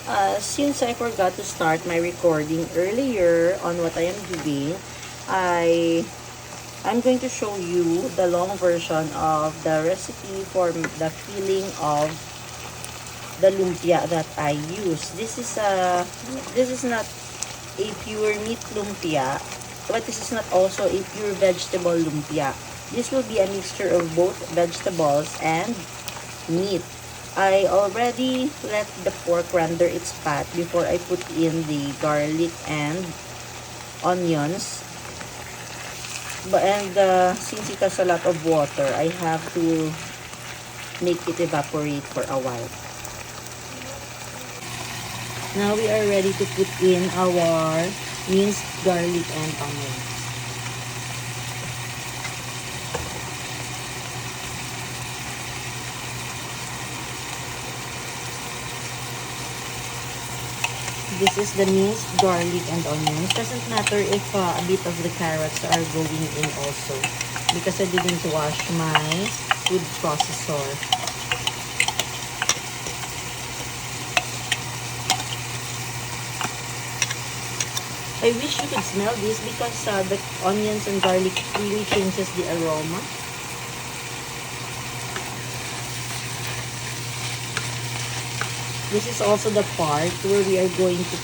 Since I forgot to start my recording earlier on what I am doing, I'm going to show you the long version of the recipe for the filling of the lumpia that I use. This is not a pure meat lumpia, but this is not also a pure vegetable lumpia. This will be a mixture of both vegetables and meat. I already let the pork render its fat before I put in the garlic and onions. Since it has a lot of water, I have to make it evaporate for a while. Now we are ready to put in our minced garlic and onions. This is the minced garlic and onions. Doesn't matter if a bit of the carrots are going in also, because I didn't wash my food processor. I wish you could smell this because the onions and garlic really changes the aroma. This is also the part where we are going to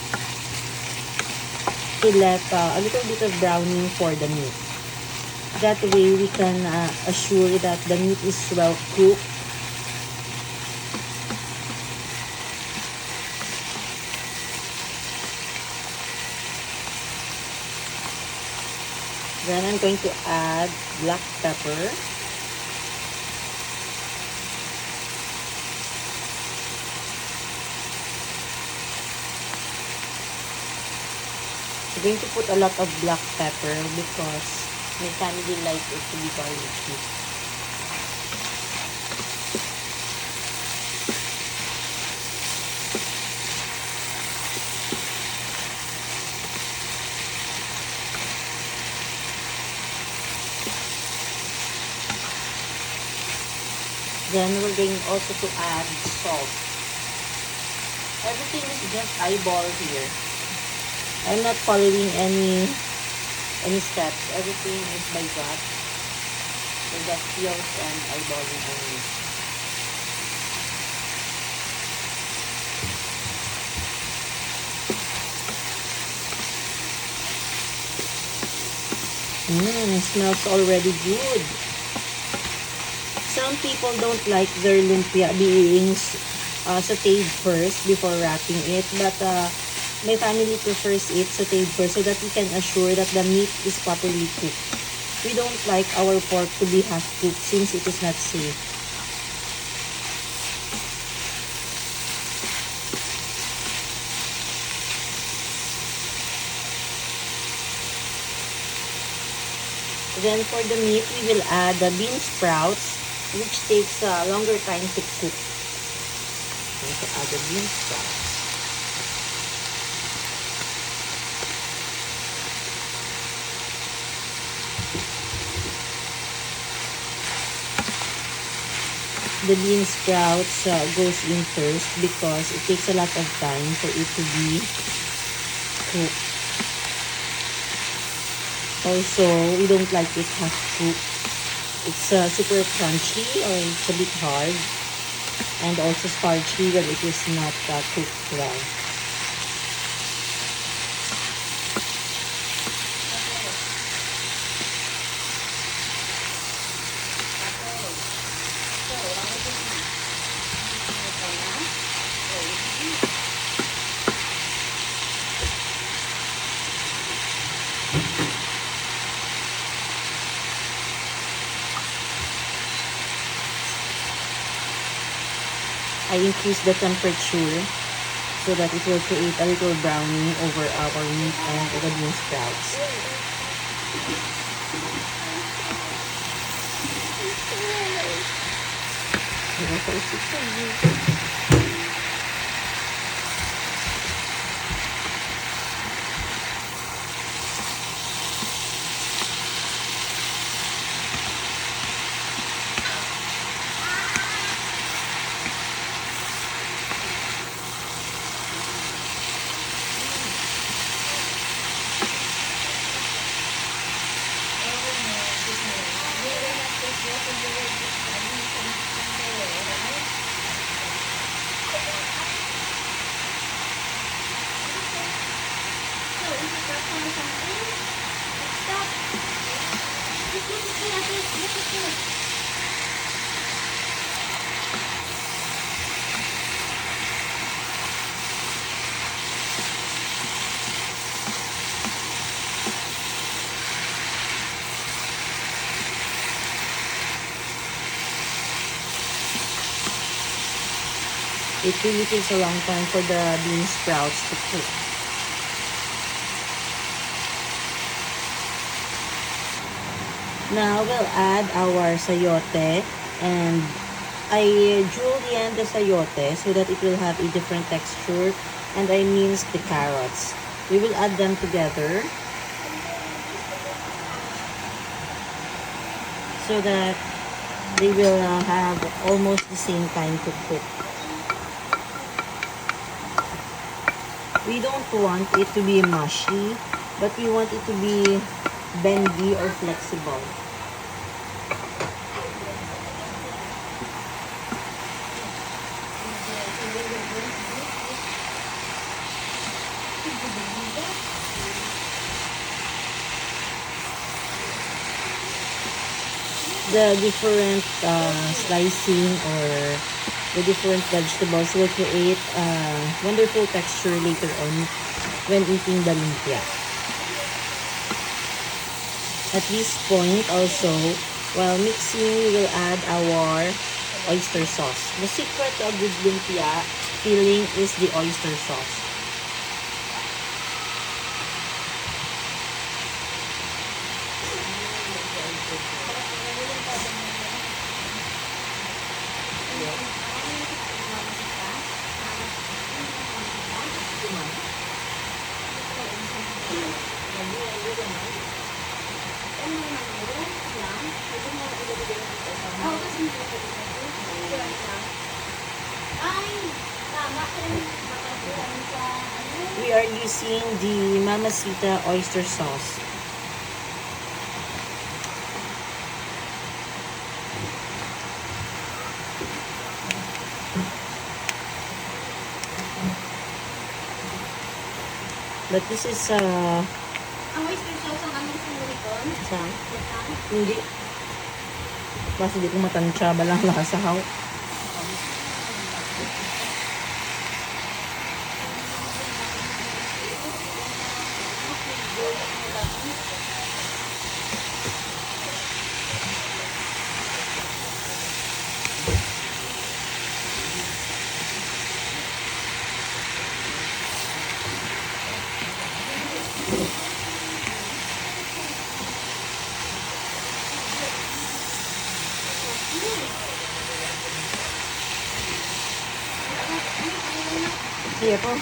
let a little bit of browning for the meat. That way we can assure that the meat is well cooked. Then I'm going to add black pepper. I'm going to put a lot of black pepper because my family likes it to be garlicky. Then we're going also to add salt. Everything is just eyeball here. I'm not following any steps. Everything is by gut. So just feels and eyeballing only. Smells already good. Some people don't like their lumpia being sauteed first before wrapping it, but my family prefers it sauteed first so that we can assure that the meat is properly cooked. We don't like our pork to be half cooked since it is not safe. Then for the meat, we will add the bean sprouts, which takes a longer time to cook. I'm going to add the bean sprouts. The bean sprouts goes in first because it takes a lot of time for it to be cooked. Also, we don't like it half cooked. It's super crunchy or it's a bit hard, and also starchy when it is not cooked well. I increase the temperature so that it will create a little browning over our meat and the bean sprouts. It really takes a long time for the bean sprouts to cook. Now we'll add our sayote, and I julienne the sayote so that it will have a different texture, and I minced the carrots. We will add them together so that they will have almost the same time to cook. We don't want it to be mushy, but we want it to be bendy or flexible. The different slicing or the different vegetables will create a wonderful texture later on when eating the lumpia. At this point also, while mixing, we will add our oyster sauce. The secret of this lumpia filling is the oyster sauce. We are using the Mamacita oyster sauce. But this is Ang oyster sauce ang aming sinulikon? hindi. Mas hindi ko matansya, balang lasahaw. Sige po.